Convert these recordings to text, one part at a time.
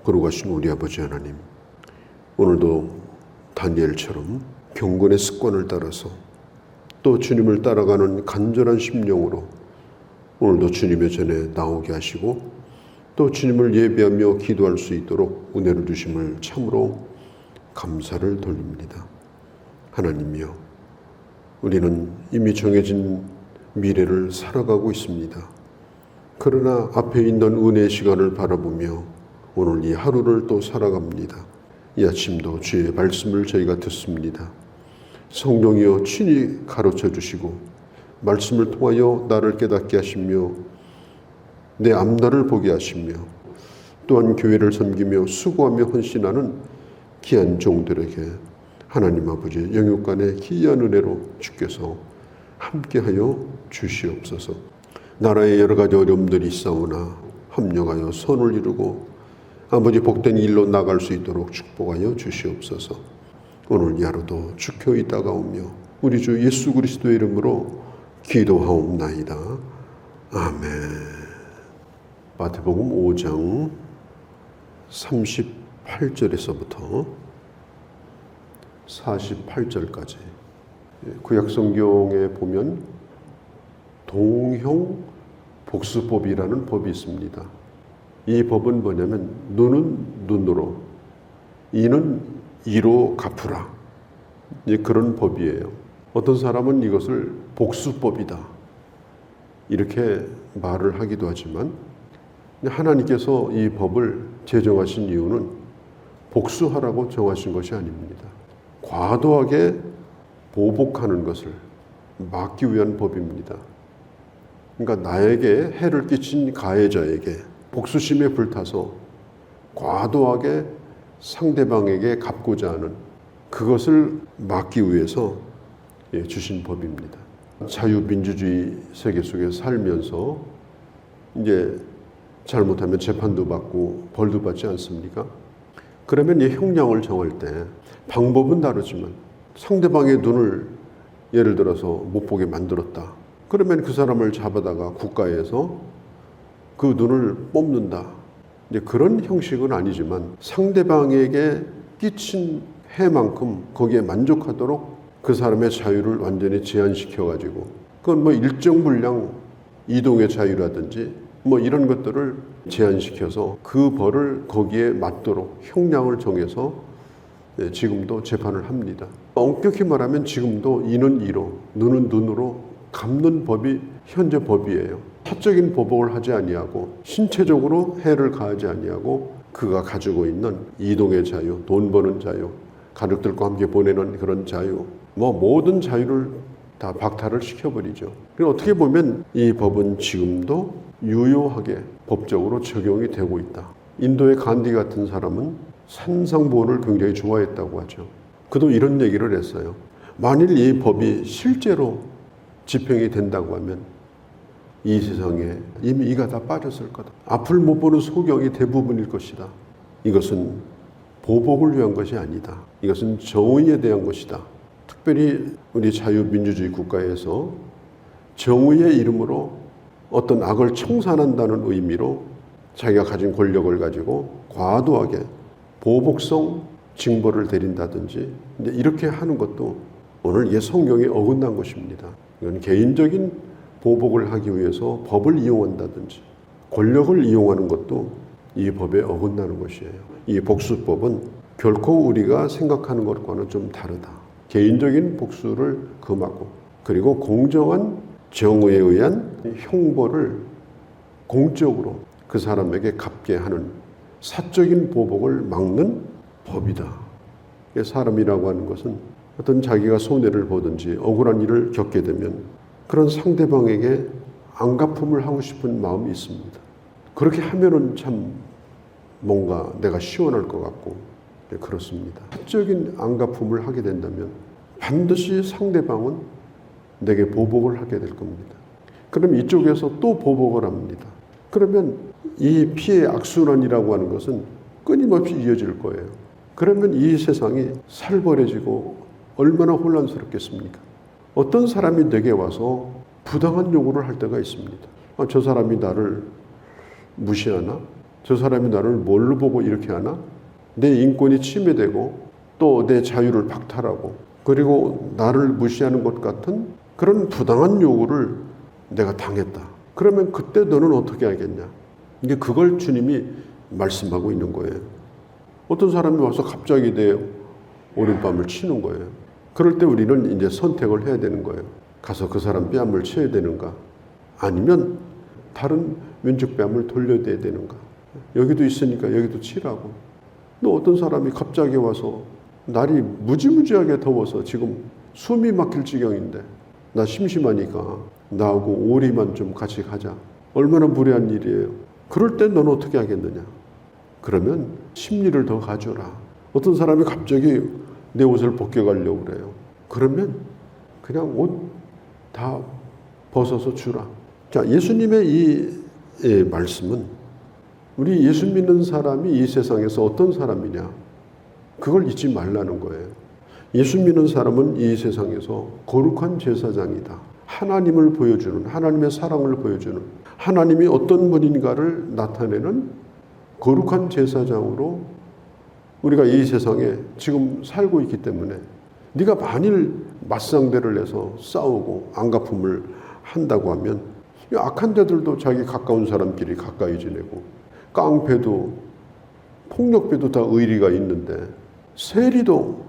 거룩하신 우리 아버지 하나님, 오늘도 다니엘처럼 경건의 습관을 따라서 또 주님을 따라가는 간절한 심령으로 오늘도 주님의 전에 나오게 하시고 또 주님을 예배하며 기도할 수 있도록 은혜를 주심을 참으로 감사를 돌립니다. 하나님이여, 우리는 이미 정해진 미래를 살아가고 있습니다. 그러나 앞에 있는 은혜의 시간을 바라보며 오늘 이 하루를 또 살아갑니다. 이 아침도 주의 말씀을 저희가 듣습니다. 성령이여 친히 가르쳐 주시고 말씀을 통하여 나를 깨닫게 하시며 내 앞날을 보게 하시며 또한 교회를 섬기며 수고하며 헌신하는 귀한 종들에게 하나님 아버지의 영육간의 귀한 은혜로 주께서 함께하여 주시옵소서. 나라의 여러 가지 어려움들이 있사오나 합력하여 선을 이루고 아버지 복된 일로 나갈 수 있도록 축복하여 주시옵소서. 오늘 이 하루도 주켜이 다가오며 우리 주 예수 그리스도의 이름으로 기도하옵나이다. 아멘. 마태복음 5장 38절에서부터 48절까지 구약성경에 보면 동형 복수법이라는 법이 있습니다. 이 법은 뭐냐면 눈은 눈으로, 이는 이로 갚으라. 그런 법이에요. 어떤 사람은 이것을 복수법이다 이렇게 말을 하기도 하지만 하나님께서 이 법을 제정하신 이유는 복수하라고 정하신 것이 아닙니다. 과도하게 보복하는 것을 막기 위한 법입니다. 그러니까 나에게 해를 끼친 가해자에게 복수심에 불타서 과도하게 상대방에게 갚고자 하는 그것을 막기 위해서 주신 법입니다. 자유민주주의 세계 속에 살면서 이제 잘못하면 재판도 받고 벌도 받지 않습니까? 그러면 이 형량을 정할 때 방법은 다르지만 상대방의 눈을 예를 들어서 못 보게 만들었다. 그러면 그 사람을 잡아다가 국가에서 그 눈을 뽑는다. 이제 그런 형식은 아니지만 상대방에게 끼친 해만큼 거기에 만족하도록 그 사람의 자유를 완전히 제한시켜가지고 그건 뭐 일정 분량 이동의 자유라든지 뭐 이런 것들을 제한시켜서 그 벌을 거기에 맞도록 형량을 정해서 지금도 재판을 합니다. 엄격히 말하면 지금도 이는 이로, 눈은 눈으로 갚는 법이 현재 법이에요. 사적인 보복을 하지 아니하고 신체적으로 해를 가하지 아니하고 그가 가지고 있는 이동의 자유, 돈 버는 자유, 가족들과 함께 보내는 그런 자유, 뭐 모든 자유를 다 박탈을 시켜버리죠. 그리고 어떻게 보면 이 법은 지금도 유효하게 법적으로 적용이 되고 있다. 인도의 간디 같은 사람은 산상보호를 굉장히 좋아했다고 하죠. 그도 이런 얘기를 했어요. 만일 이 법이 실제로 집행이 된다고 하면 이 세상에 이미 이가 다 빠졌을 거다. 앞을 못 보는 소경이 대부분일 것이다. 이것은 보복을 위한 것이 아니다. 이것은 정의에 대한 것이다. 특별히 우리 자유민주주의 국가에서 정의의 이름으로 어떤 악을 청산한다는 의미로 자기가 가진 권력을 가지고 과도하게 보복성 징벌을 내린다든지 이렇게 하는 것도 오늘 성경에 어긋난 것입니다. 이건 개인적인 보복을 하기 위해서 법을 이용한다든지 권력을 이용하는 것도 이 법에 어긋나는 것이에요. 이 복수법은 결코 우리가 생각하는 것과는 좀 다르다. 개인적인 복수를 금하고 그리고 공정한 정의에 의한 형벌을 공적으로 그 사람에게 갚게 하는 사적인 보복을 막는 법이다. 사람이라고 하는 것은 어떤 자기가 손해를 보든지 억울한 일을 겪게 되면 그런 상대방에게 안갚음을 하고 싶은 마음이 있습니다. 그렇게 하면은 참 뭔가 내가 시원할 것 같고 그렇습니다. 사적인 안갚음을 하게 된다면 반드시 상대방은 내게 보복을 하게 될 겁니다. 그럼 이쪽에서 또 보복을 합니다. 그러면 이 피해 악순환이라고 하는 것은 끊임없이 이어질 거예요. 그러면 이 세상이 살벌해지고 얼마나 혼란스럽겠습니까? 어떤 사람이 내게 와서 부당한 요구를 할 때가 있습니다. 저 사람이 나를 무시하나? 저 사람이 나를 뭘로 보고 이렇게 하나? 내 인권이 침해되고 또 내 자유를 박탈하고 그리고 나를 무시하는 것 같은 그런 부당한 요구를 내가 당했다. 그러면 그때 너는 어떻게 하겠냐? 이게 그걸 주님이 말씀하고 있는 거예요. 어떤 사람이 와서 갑자기 내 오른밤을 치는 거예요. 그럴 때 우리는 이제 선택을 해야 되는 거예요. 가서 그 사람 뺨을 쳐야 되는가? 아니면 다른 왼쪽 뺨을 돌려대야 되는가? 여기도 있으니까 여기도 치라고. 또 어떤 사람이 갑자기 와서 날이 무지무지하게 더워서 지금 숨이 막힐 지경인데 나 심심하니까 나하고 오리만 좀 같이 가자. 얼마나 무례한 일이에요. 그럴 땐 넌 어떻게 하겠느냐? 그러면 심리를 더 가져라. 어떤 사람이 갑자기 내 옷을 벗겨가려고 그래요. 그러면 그냥 옷 다 벗어서 주라. 자, 예수님의 이 말씀은 우리 예수 믿는 사람이 이 세상에서 어떤 사람이냐? 그걸 잊지 말라는 거예요. 예수 믿는 사람은 이 세상에서 거룩한 제사장이다. 하나님을 보여주는, 하나님의 사랑을 보여주는, 하나님이 어떤 분인가를 나타내는 거룩한 제사장으로 우리가 이 세상에 지금 살고 있기 때문에 네가 만일 맞상대를 해서 싸우고 안갚음을 한다고 하면 악한 자들도 자기 가까운 사람끼리 가까이 지내고 깡패도 폭력배도 다 의리가 있는데 세리도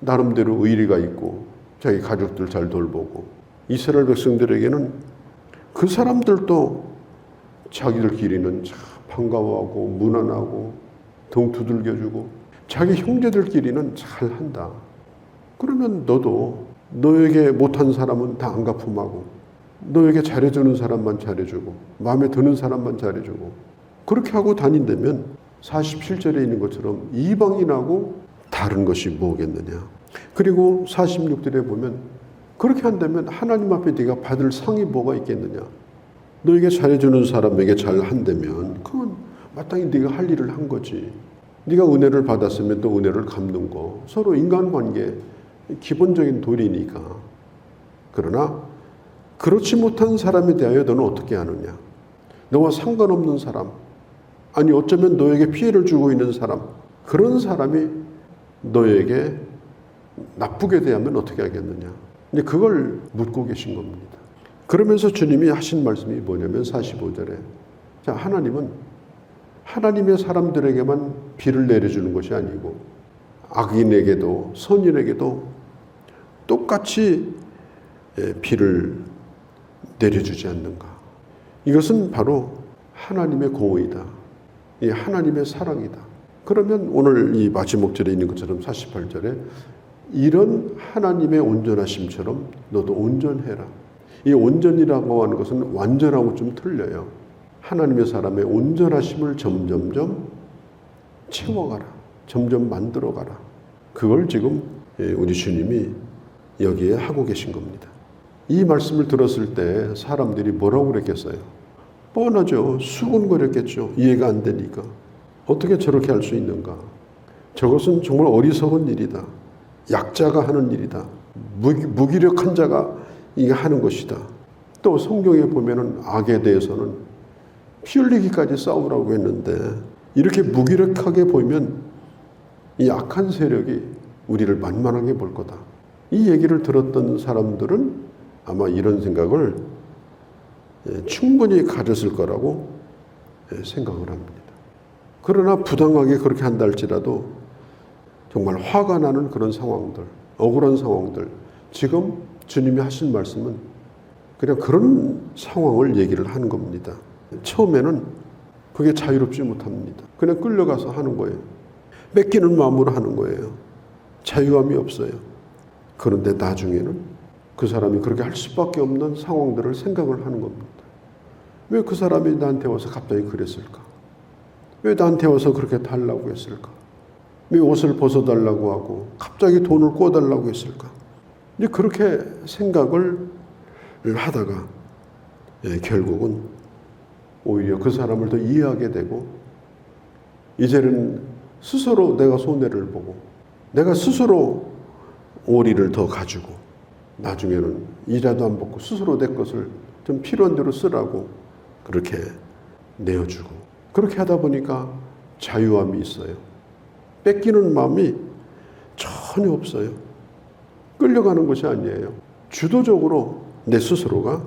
나름대로 의리가 있고 자기 가족들 잘 돌보고 이스라엘 백성들에게는 그 사람들도 자기들끼리는 참 반가워하고 무난하고 등 두들겨주고 자기 형제들끼리는 잘한다. 그러면 너도 너에게 못한 사람은 다 안갚음하고 너에게 잘해주는 사람만 잘해주고 마음에 드는 사람만 잘해주고 그렇게 하고 다닌다면 47절에 있는 것처럼 이방인하고 다른 것이 뭐겠느냐. 그리고 46절에 보면 그렇게 한다면 하나님 앞에 네가 받을 상이 뭐가 있겠느냐. 너에게 잘해주는 사람에게 잘한다면 그건 마땅히 네가 할 일을 한 거지. 네가 은혜를 받았으면 또 은혜를 갚는 거. 서로 인간관계 기본적인 도리니까. 그러나 그렇지 못한 사람에 대하여 너는 어떻게 하느냐. 너와 상관없는 사람, 아니 어쩌면 너에게 피해를 주고 있는 사람, 그런 사람이 너에게 나쁘게 대하면 어떻게 하겠느냐. 이제 그걸 묻고 계신 겁니다. 그러면서 주님이 하신 말씀이 뭐냐면 45절에 자, 하나님은 하나님의 사람들에게만 비를 내려주는 것이 아니고 악인에게도 선인에게도 똑같이 비를 내려주지 않는가. 이것은 바로 하나님의 공의다. 이 하나님의 사랑이다. 그러면 오늘 이 마지막 절에 있는 것처럼 48절에 이런 하나님의 온전하심처럼 너도 온전해라. 이 온전이라고 하는 것은 완전하고 좀 틀려요. 하나님의 사람의 온전하심을 점점점 채워가라. 점점 만들어가라. 그걸 지금 우리 주님이 여기에 하고 계신 겁니다. 이 말씀을 들었을 때 사람들이 뭐라고 그랬겠어요? 뻔하죠. 수군거렸겠죠. 이해가 안 되니까. 어떻게 저렇게 할 수 있는가? 저것은 정말 어리석은 일이다. 약자가 하는 일이다. 무기력한 자가 이게 하는 것이다. 또 성경에 보면은 악에 대해서는 피 흘리기까지 싸우라고 했는데 이렇게 무기력하게 보이면 이 악한 세력이 우리를 만만하게 볼 거다. 이 얘기를 들었던 사람들은 아마 이런 생각을 충분히 가졌을 거라고 생각을 합니다. 그러나 부당하게 그렇게 한다 할지라도 정말 화가 나는 그런 상황들, 억울한 상황들, 지금 주님이 하신 말씀은 그냥 그런 상황을 얘기를 하는 겁니다. 처음에는 그게 자유롭지 못합니다. 그냥 끌려가서 하는 거예요. 뺏기는 마음으로 하는 거예요. 자유함이 없어요. 그런데 나중에는 그 사람이 그렇게 할 수밖에 없는 상황들을 생각을 하는 겁니다. 왜 그 사람이 나한테 와서 갑자기 그랬을까? 왜 나한테 와서 그렇게 달라고 했을까? 왜 옷을 벗어달라고 하고 갑자기 돈을 꿔달라고 했을까? 이제 그렇게 생각을 하다가 결국은 오히려 그 사람을 더 이해하게 되고 이제는 스스로 내가 손해를 보고 내가 스스로 오리를 더 가지고 나중에는 이자도 안 받고 스스로 내 것을 좀 필요한 대로 쓰라고 그렇게 내어주고 그렇게 하다 보니까 자유함이 있어요. 뺏기는 마음이 전혀 없어요. 끌려가는 것이 아니에요. 주도적으로 내 스스로가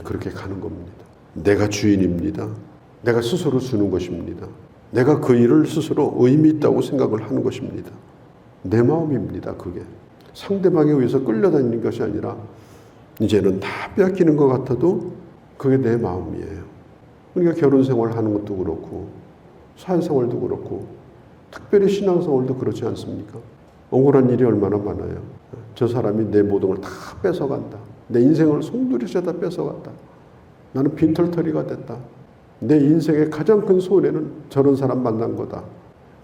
그렇게 가는 겁니다. 내가 주인입니다. 내가 스스로 주는 것입니다. 내가 그 일을 스스로 의미 있다고 생각을 하는 것입니다. 내 마음입니다. 그게 상대방에 의해서 끌려다니는 것이 아니라 이제는 다 빼앗기는 것 같아도 그게 내 마음이에요. 그러니까 결혼 생활하는 것도 그렇고 사회생활도 그렇고 특별히 신앙생활도 그렇지 않습니까? 억울한 일이 얼마나 많아요. 저 사람이 내 모든 걸 다 뺏어간다. 내 인생을 송두리째 다 뺏어간다. 나는 빈털터리가 됐다. 내 인생의 가장 큰 손해는 저런 사람 만난 거다.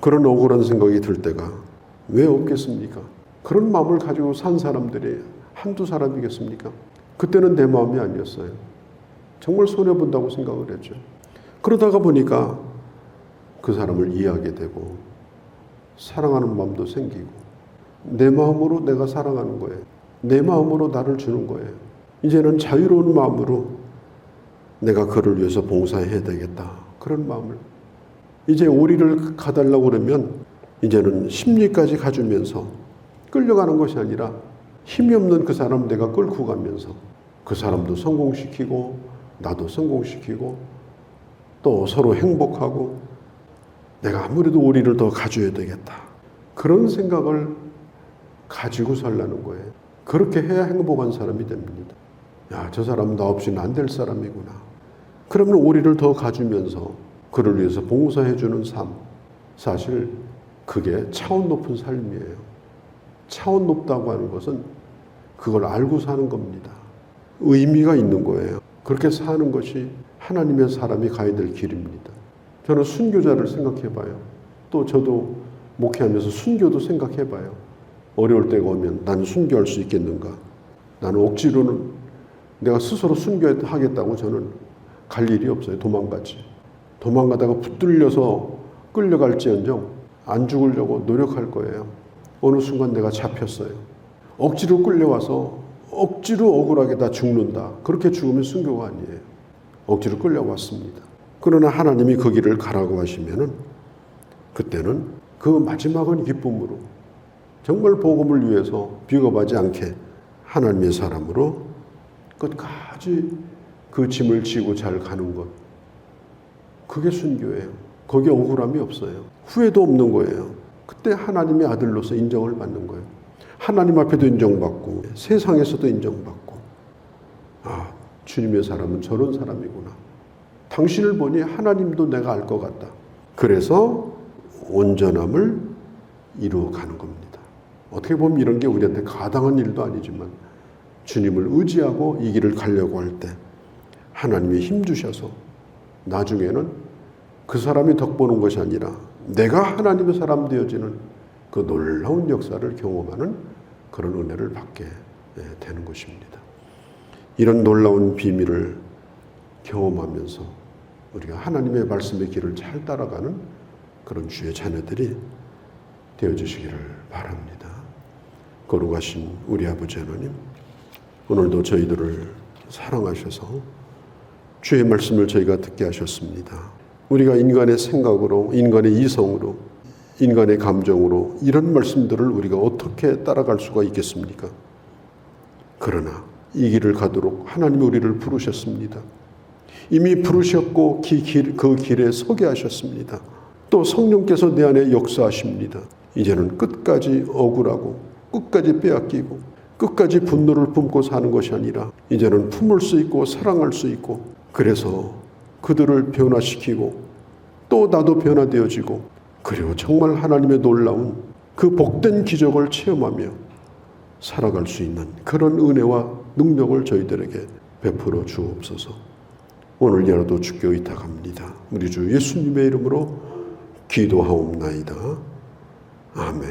그런 억울한 생각이 들 때가 왜 없겠습니까? 그런 마음을 가지고 산 사람들이 한두 사람이겠습니까? 그때는 내 마음이 아니었어요. 정말 손해본다고 생각을 했죠. 그러다가 보니까 그 사람을 이해하게 되고 사랑하는 마음도 생기고 내 마음으로 내가 사랑하는 거예요. 내 마음으로 나를 주는 거예요. 이제는 자유로운 마음으로 내가 그를 위해서 봉사해야 되겠다. 그런 마음을. 이제 오리를 가달라고 그러면 이제는 심리까지 가주면서 끌려가는 것이 아니라 힘이 없는 그 사람 내가 끌고 가면서 그 사람도 성공시키고 나도 성공시키고 또 서로 행복하고 내가 아무래도 오리를 더 가져야 되겠다. 그런 생각을 가지고 살라는 거예요. 그렇게 해야 행복한 사람이 됩니다. 야, 저 사람은 나 없이는 안 될 사람이구나. 그러면 오리를 더 가주면서 그를 위해서 봉사해주는 삶. 사실 그게 차원 높은 삶이에요. 차원 높다고 하는 것은 그걸 알고 사는 겁니다. 의미가 있는 거예요. 그렇게 사는 것이 하나님의 사람이 가야 될 길입니다. 저는 순교자를 생각해봐요. 또 저도 목회하면서 순교도 생각해봐요. 어려울 때가 오면 나는 순교할 수 있겠는가? 나는 억지로는 내가 스스로 순교하겠다고 저는 갈 일이 없어요. 도망가지. 도망가다가 붙들려서 끌려갈지언정 안 죽으려고 노력할 거예요. 어느 순간 내가 잡혔어요. 억지로 끌려와서 억지로 억울하게 다 죽는다. 그렇게 죽으면 순교가 아니에요. 억지로 끌려왔습니다. 그러나 하나님이 그 길을 가라고 하시면은 그때는 그 마지막은 기쁨으로 정말 복음을 위해서 비겁하지 않게 하나님의 사람으로 끝까지 그 짐을 지고 잘 가는 것. 그게 순교예요. 거기에 억울함이 없어요. 후회도 없는 거예요. 그때 하나님의 아들로서 인정을 받는 거예요. 하나님 앞에도 인정받고 세상에서도 인정받고 아, 주님의 사람은 저런 사람이구나. 당신을 보니 하나님도 내가 알 것 같다. 그래서 온전함을 이루어가는 겁니다. 어떻게 보면 이런 게 우리한테 가당한 일도 아니지만 주님을 의지하고 이 길을 가려고 할 때 하나님이 힘주셔서 나중에는 그 사람이 덕보는 것이 아니라 내가 하나님의 사람 되어지는 그 놀라운 역사를 경험하는 그런 은혜를 받게 되는 것입니다. 이런 놀라운 비밀을 경험하면서 우리가 하나님의 말씀의 길을 잘 따라가는 그런 주의 자녀들이 되어주시기를 바랍니다. 거룩하신 우리 아버지 하나님, 오늘도 저희들을 사랑하셔서 주의 말씀을 저희가 듣게 하셨습니다. 우리가 인간의 생각으로, 인간의 이성으로, 인간의 감정으로 이런 말씀들을 우리가 어떻게 따라갈 수가 있겠습니까? 그러나 이 길을 가도록 하나님이 우리를 부르셨습니다. 이미 부르셨고 그 길에 서게 하셨습니다. 또 성령께서 내 안에 역사하십니다. 이제는 끝까지 억울하고 끝까지 빼앗기고 끝까지 분노를 품고 사는 것이 아니라 이제는 품을 수 있고 사랑할 수 있고 그래서 그들을 변화시키고 또 나도 변화되어지고 그리고 정말 하나님의 놀라운 그 복된 기적을 체험하며 살아갈 수 있는 그런 은혜와 능력을 저희들에게 베풀어 주옵소서. 오늘이라도 주께 의탁합니다. 우리 주 예수님의 이름으로 기도하옵나이다. 아멘.